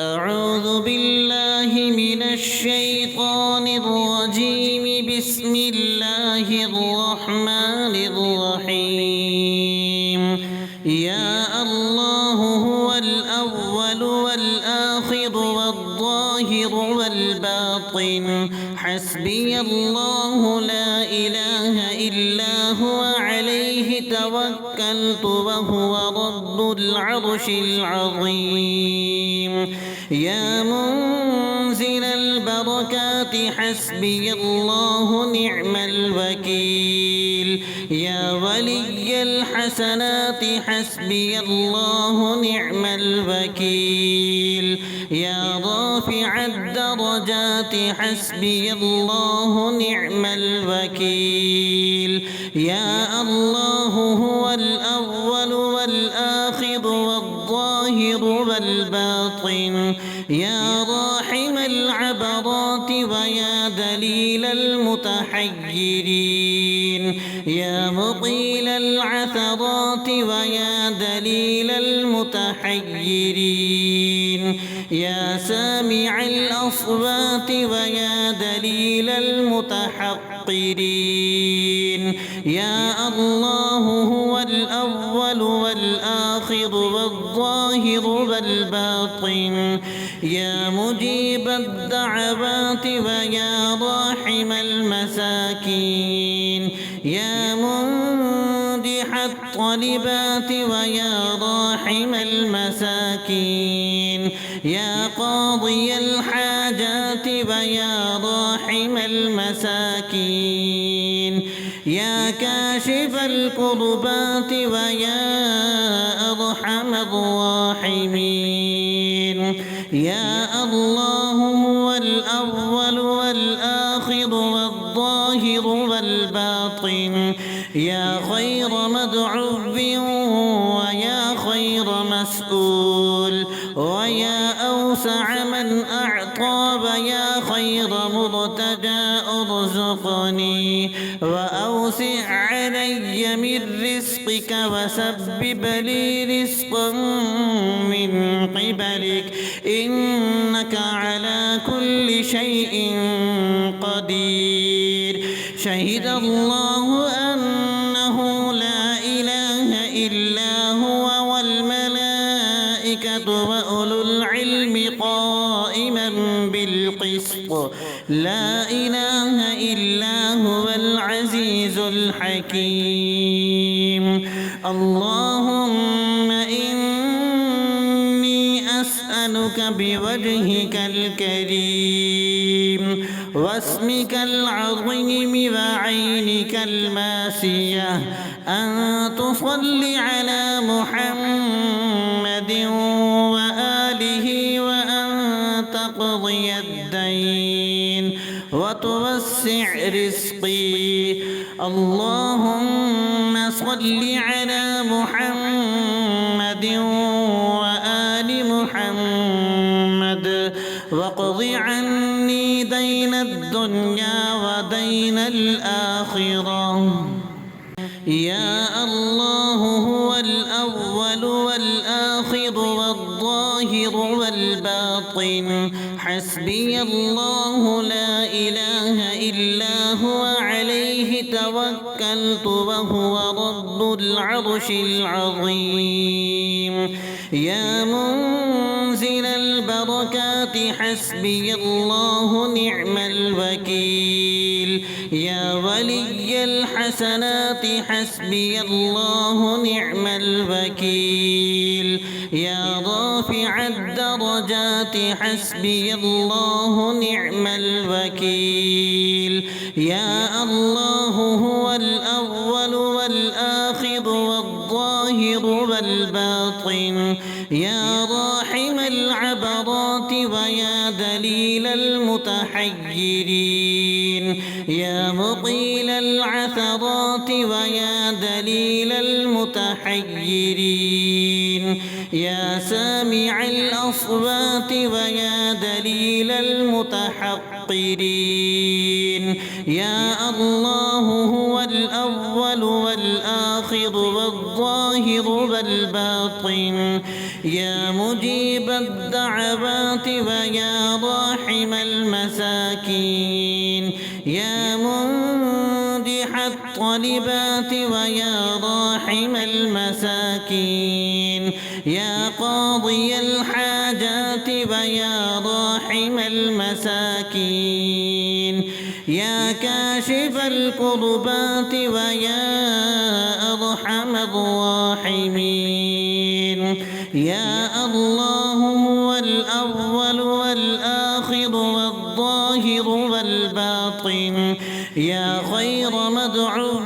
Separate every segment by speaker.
Speaker 1: أعوذ بالله من الشيطان الرجيم. بسم الله الرحمن الرحيم. يا الله هو الأول والآخر والظاهر والباطن، حسبي الله لا إله إلا هو عليه توكلت وهو رب العرش العظيم. يا منزل البركات حسبي الله نعم الوكيل. يا ولي الحسنات حسبي الله نعم الوكيل. يا رافع الدرجات حسبي الله نعم الوكيل. يا الله هو الأول والآخر والظاهر والباطن، يا راحم العبرات ويا دليل المتحيرين، يا مقيل العثرات ويا دليل المتحيرين، يا سامع الأصوات ويا دليل المتحقرين. يا الله هو الأول والآخر والظاهر والباطن، يا مجيب الدعوات ويا راحم المساكين، يا مندح الطلبات ويا راحم المساكين، يا قاضي الحاجات ويا راحم المساكين، يا كاشف الكربات ويا أرحم الراحمين. يا الله هو الأول والآخر والظاهر والباطن، يا خير مدعو ويا خير مسؤول، ويا أوسع من أعطى ويا خير مرتجى ارزقني، وأوسع علي من رزقك وسبب لي رزقا من قبلك، إنك على كل شيء قدير. شهد الله أنه لا إله إلا هو والملائكة وأولو العلم قائما بالقسط، لا إله إلا هو العزيز الحكيم. اللهم إني أسألك بوجهك الكريم واسمك العظيم وعينك الماسية أن تصلي على محمد وآله وأن تقضي الدين وتوسع رزقي. اللهم صل على محمد وآل محمد واقض عني دين الدنيا ودين الآخرة. يا الله هو الأول والآخر والظاهر والباطن، حسبي الله لا إله إلا هو عليه توكلت وهو رب العرش العظيم. يا منزل البركات حسبي الله نعم الوكيل. يا ولي الحسنات حسبي الله نعم الوكيل. يا رافع الدرجات حسبي الله نعم الوكيل. يا الله هو الأول والآخر والظاهر والباطن، يا راحم العبرات ويا دليل المتحيرين، يا مقيل العثرات ويا دليل المتحيرين، يا سامع الأصوات ويا دليل المتحقرين. يا الله هو الأول والآخر والظاهر والباطن، يا مجيب الدعوات ويا راحم المساكين يا مندح الطلبات ويا راحم المساكين يا قاضي الحاجات ويا راحم المساكين يا كاشف الكربات ويا أرحم الراحمين يا الله هو الأول والآخر والظاهر والباطن يا خير مدعو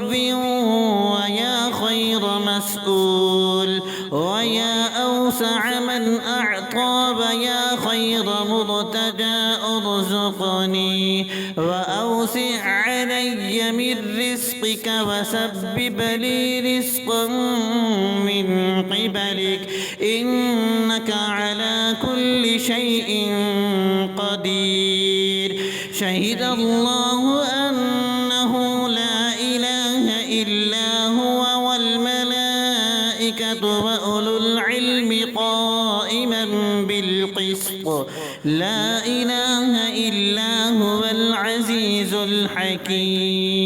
Speaker 1: ويا خير مسؤول ويا أوسع من أعطى ويا خير مرتجى ارزقني وأوسع علي من رزقك وسبب لي رزقا من قبلك إنك على كل شيء قدير شهد الله أنه لا إله إلا هو والملائكة وأولو العلم قائما بالقسط لا إله إلا هو العزيز الحكيم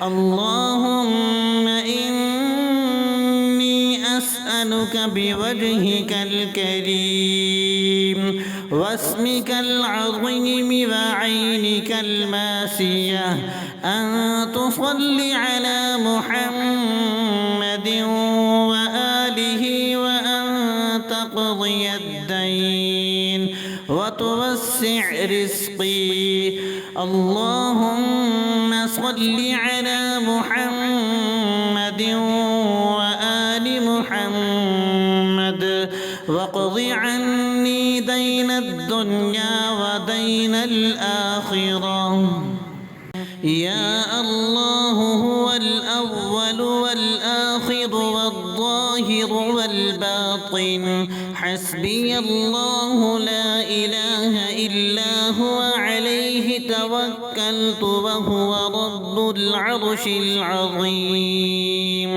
Speaker 1: اللهم إني أسألك بوجهك الكريم واسمك العظيم وعينك الماسية أن تصل على محمد وآله وأن تقضي الدين وتوسع رزقي اللهم صل على محمد وآل محمد واقض عني دين الدنيا ودين الآخرة يا الله هو الأول والآخر والظاهر والباطن حسبي الله لا إله إلا هو عليه توكلت وهو رب العرش العظيم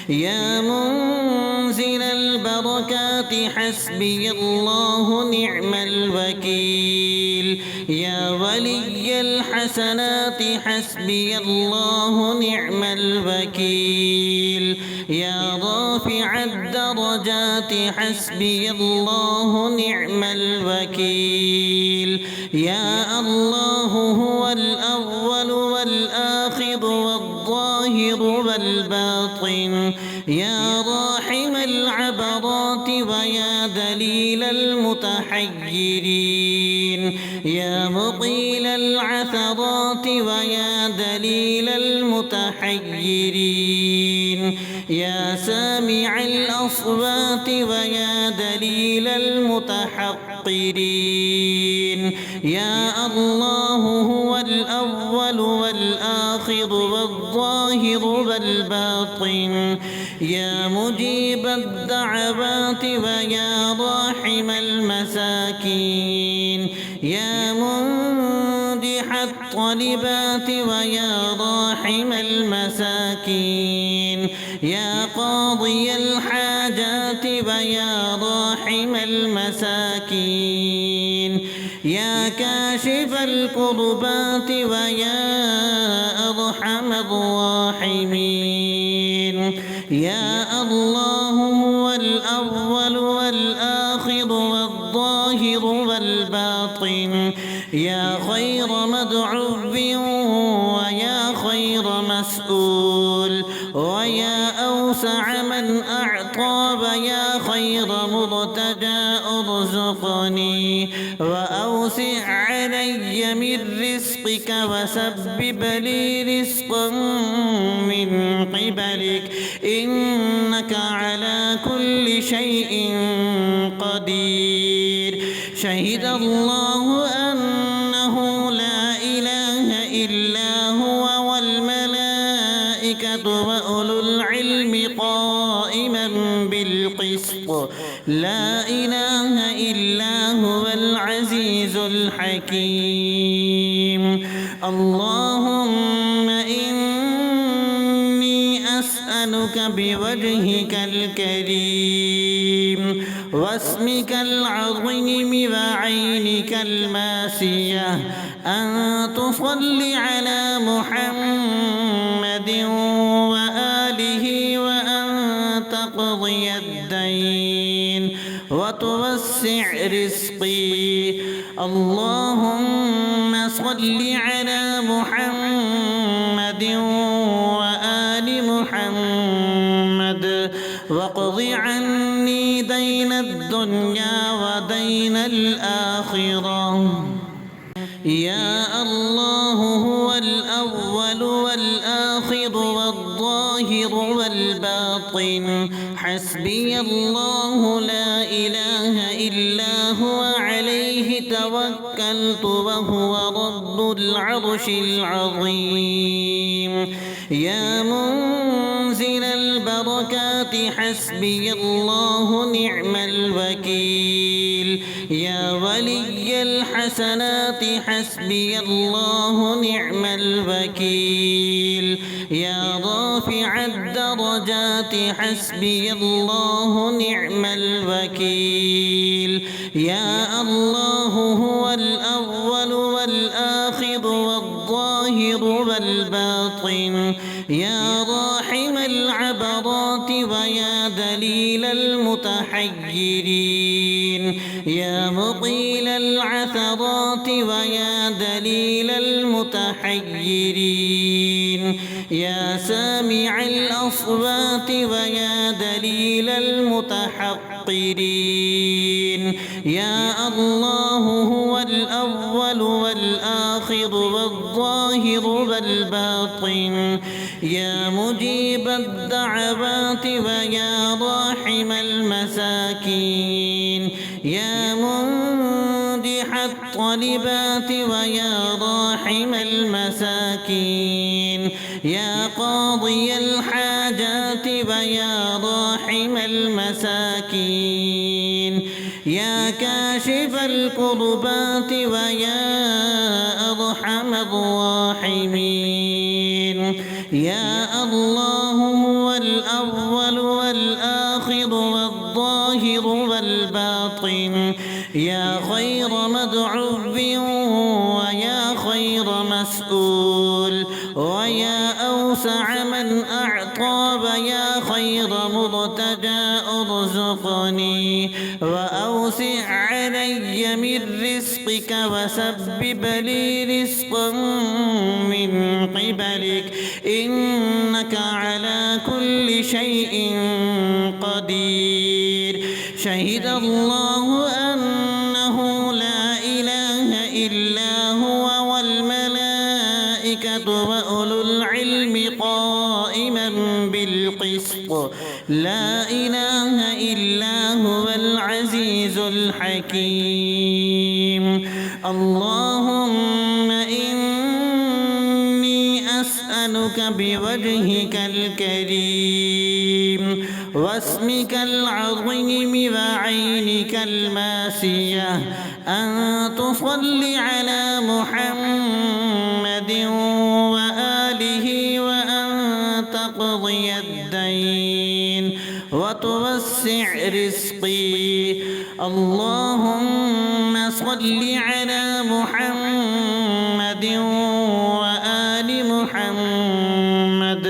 Speaker 1: يا منزل البركات حسبي الله نعم الوكيل يا ولي الحسنات حسبي الله نعم الوكيل يا رافع الدرجات حسبي الله نعم الوكيل يا الله هو الأول والآخر والظاهر والباطن يا راحم العبرات ويا دليل المتحيرين يا مقيل العثرات ويا دليل المتحيرين يا سامع الأصوات ويا دليل المتحقرين يا الله هو الأول والآخر والظاهر والباطن يا مجيب الدعوات ويا راحم المساكين يا مندح الطلبات ويا راحم المساكين يا قاضي الحاجات ويا راحم المساكين يا كاشف الكربات ويا أرحم الراحمين يا الله هو الأول والآخر والظاهر والباطن يا خير مدعو ويا خير مسؤول ويا أوسع من أعطى ويا خير مرتجى ارزقني وأوسع علي من رزقك وسبب لي رزقا من قبلك إنك على كل شيء قدير شهد الله أنه لا إله إلا هو والملائكة وأولو العلم قائما بالقسط لا إله إلا هو العزيز الحكيم اللهم إني أسألك بوجهك الكريم واسمك العظيم وعينك الماسية أن تصلي على محمد وآله وأن تقضي الدين وتوسع رزقي. اللهم صل على محمد وآل محمد واقض عني دين الدنيا ودين الآخرة. يا الله هو الأول والآخر والظاهر والباطن، حسبي الله لا إله إلا هو عليه توكلت وهو رب العرش العظيم. يا منزل البركات حسبي الله نعم الوكيل. يا ولي الحسنات حسبي الله نعم الوكيل. يا رافع الدرجات حسبي الله نعم الوكيل. يا الله هو الأول والآخر والظاهر والباطن. يا راحم العبرات ويا دليل المتحيرين. يا مقيل العثرات ويا دليل المتحيرين. يا سامع الأصوات ويا دليل المتحقرين. يا الله هو الأول والآخر والظاهر والباطن. يا مجيب الدعوات ويا راحم المساكين. يا منجح الطلبات ويا راحم المساكين. يا قاضي الحاجات ويا راحم المساكين. يا كاشف الكربات ويا أرحم الراحمين. يا الله هو الأول والآخر والظاهر والباطن. يا خير مدعو ويا خير مسؤول ويا أوسع من أعطى ويا خير مرتجى ارزقني وأوسع علي من رزقك وسبب لي رزقا من قبلك إنك على كل شيء قدير. شهد الله أنه لا إله إلا هو والملائكة وأولو العلم قائما بالقسط لا إله إلا هو العزيز الحكيم. اللهم إني أسألك بوجهك الكريم واسمك العظيم وعينك الماسية أن تصلي على محمد وآله وأن تقضي الدين وتوسع رزقي. اللهم صل على محمد وآل محمد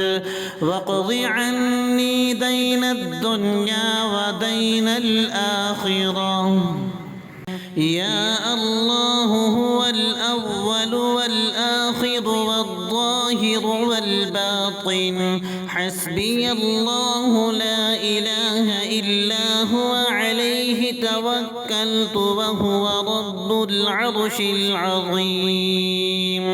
Speaker 1: واقض عني دين الدنيا ودين الآخرة. يا الله هو الأول والآخر والظاهر والباطن. حسبي الله لا إله إلا هو عليه توكلت وهو رب العرش العظيم.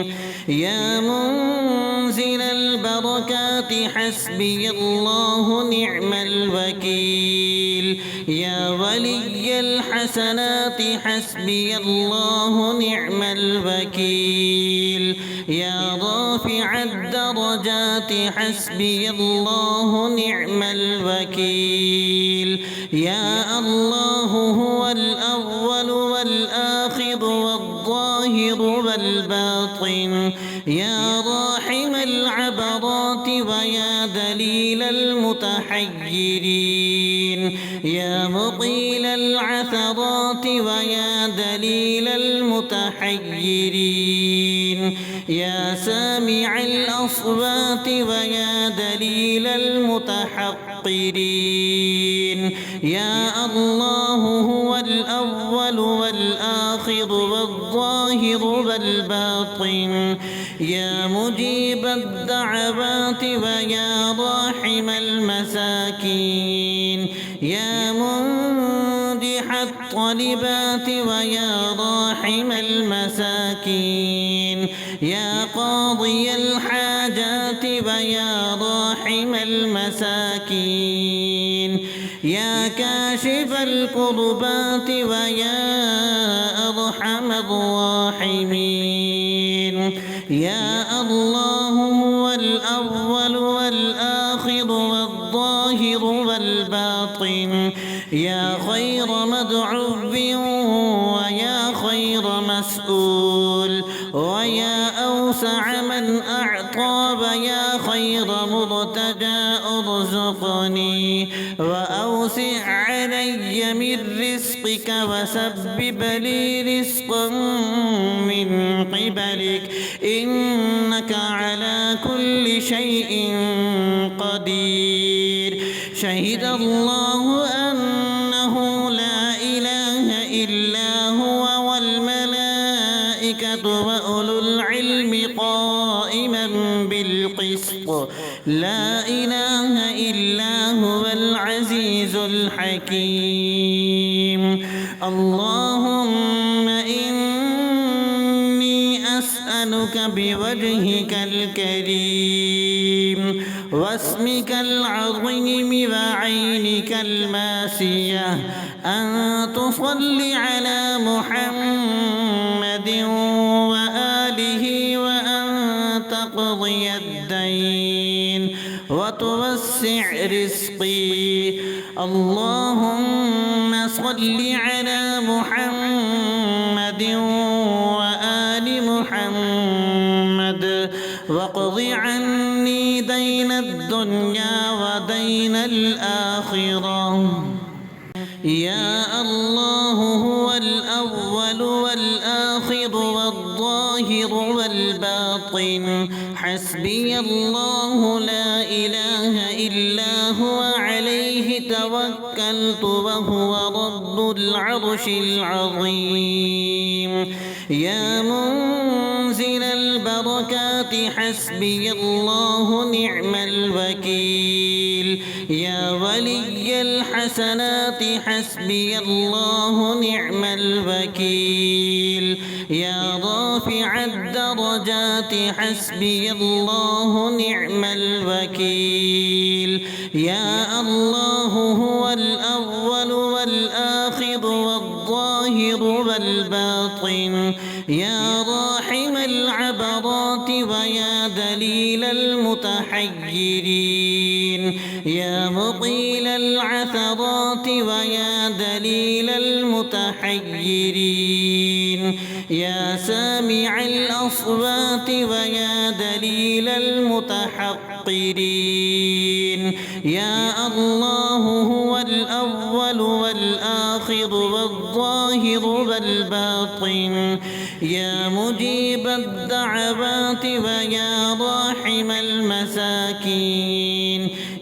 Speaker 1: يا منزل البركات حسبي الله نعم الوكيل. يا ولي الحسنات حسبي الله نعم الوكيل. يا رافع الدرجات حسبي الله نعم الوكيل. يا الله هو الأول والآخر والظاهر والباطن. يا راحم العبرات ويا دليل المتحيرين. يا مقيل العثرات ويا دليل المتحيرين يا سامع الأصوات ويا دليل المتحقرين يا الله هو الأول والآخر والظاهر والباطن يا مجيب الدعوات ويا راحم المساكين يا منجح الطلبات ويا راحم المساكين يا قاضي الحاجات ويا راحم المساكين يا كاشف الكربات ويا أرحم الراحمين يا الله هو الأول والآخر والظاهر والباطن يا خير مدعو ويا خير مسؤول ويا أوسع من أعطى ويا خير مرتجى ارزقني وأوسع علي من رزقك وسبب لي رزقا من قبلك إنك على كل شيء قدير شهد الله أنه لا إله إلا هو والملائكة وأولو العلم قائما بالقسط لا إله إلا هو العزيز الحكيم اللهم إني أسألك بوجهك الكريم واسمك العظيم وعينك الماسية أن تصلي على محمد وآله وأن تقضي الدين وتوسع رزقي اللهم صل على محمد وآل محمد واقض عني دين الدنيا ودين الآخرة يا الله هو الأول والآخر والظاهر والباطن حسبي الله لا إله إلا هو عليه توكلت وهو رب العرش العظيم يا منزل البركات حسبي الله نعم الوكيل يا ولي الحسنات حسبي الله نعم الوكيل يا رافع الدرجات حسبي الله نعم الوكيل يا الله هو الأول والآخر والظاهر والباطن يا راحم العبرات ويا دليل المتحيرين يا مقيل العثرات ويا دليل المتحيرين يا سامع الأصوات ويا دليل المتحقرين يا الله هو الأول والآخر والظاهر والباطن يا مجيب الدعوات ويا راحم المساكين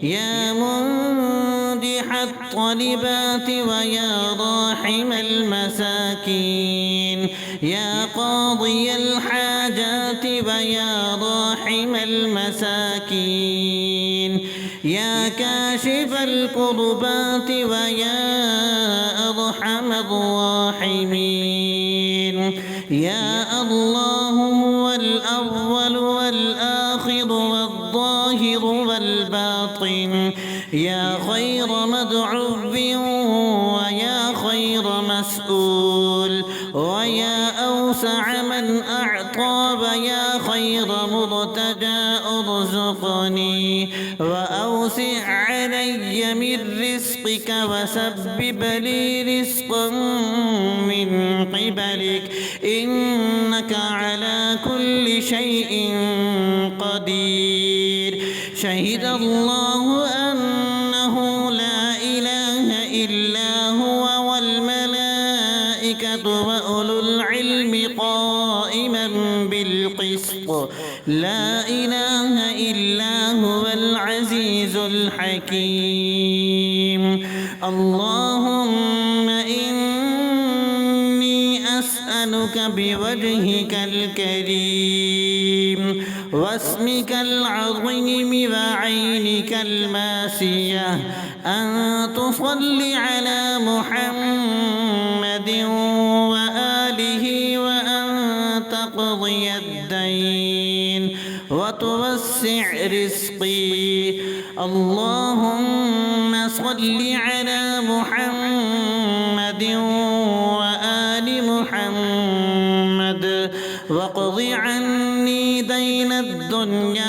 Speaker 1: يا منجح الطلبات ويا راحم المساكين يا قاضي الحاجات ويا راحم المساكين يا كاشف الكربات ويا أرحم الراحمين يا الله هو الأول والآخر والظاهر والباطن يا خير مدعو ويا خير مسؤول ويا أوسع من أعطى ويا خير مرتجى ارزقني وأوسع علي من رزقك وسبب لي رزقا من قبلك إنك على كل شيء قدير شهد الله أنه لا إله إلا هو والملائكة أولو العلم قائما بالقسط لا إله إلا هو العزيز الحكيم اللهم إني أسألك بوجهك الكريم واسمك العظيم وعينك الماسية أن تصل على محمد وآله وأن تقضي الدين وتوسع رزقي اللهم صل على محمد وآل محمد واقض عني دين الدنيا